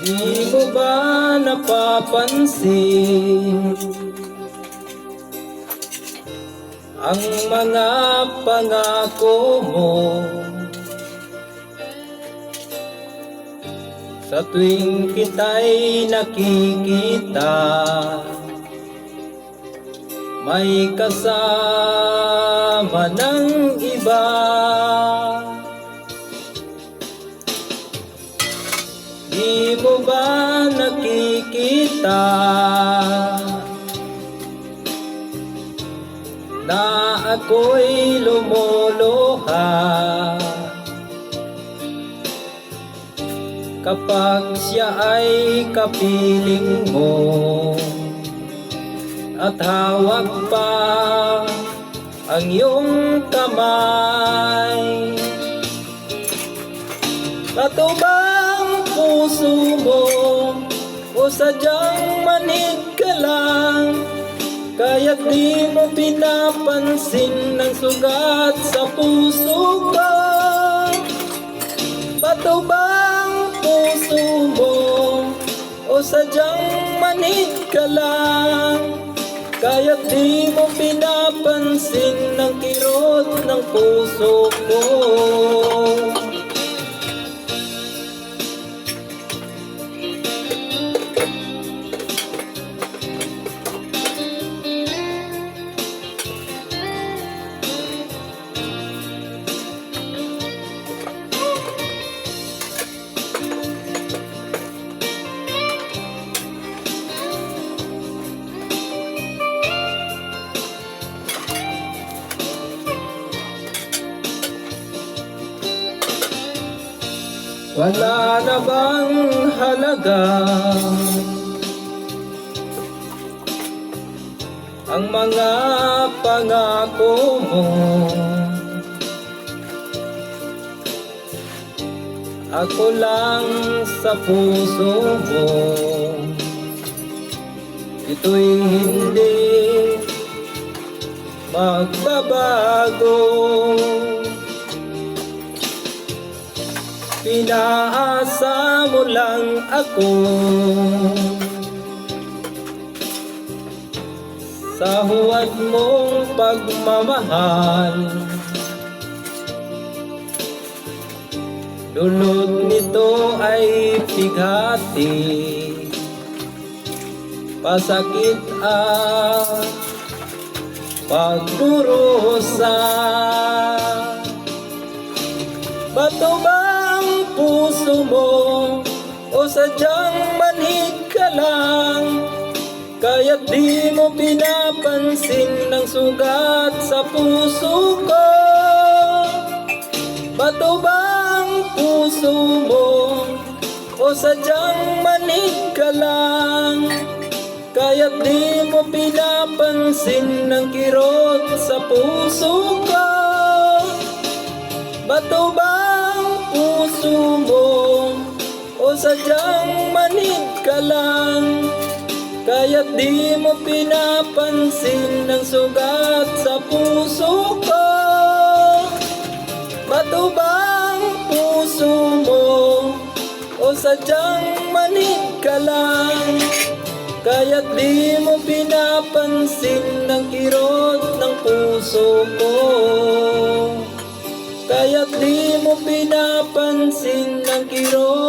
Di mo ba napapansin ang mga pangako mo? Sa tuwing kita'y nakikita, may kasama ng iba. Di mo ba nakikita na ako'y lumuluha kapag siya ay kapiling mo at hawak pa ang iyong kamay? Bato bang puso mo o sadyang manig ka lang, kaya't di mo pinapansin ng sugat sa puso ko? Bato bang puso mo o sadyang manig ka lang, kaya't di mo pinapansin ng kirot ng puso ko? Wala na bang halaga ang mga pangako mo? Ako lang sa puso mo, ito'y hindi magbabago. Pinaasa mo lang ako sa huwad mong pagmamahal. Dulot nito ay bigati, pasakit at pagdurusa. Bato bang puso mo o sadyang manig ka lang, kaya't di mo pinapansin ng sugat sa puso ko? Bato bang puso mo o sadyang manig ka lang, kaya't di mo pinapansin ng kirot sa puso ko? Bato bang puso mo o sadyang manig ka lang, kaya't di mo pinapansin ng sugat sa puso ko? Bato bang puso mo o sadyang manig ka lang, kaya't di mo pinapansin ng kirot ng puso ko? Kaya't di mo pinapansin ng kirot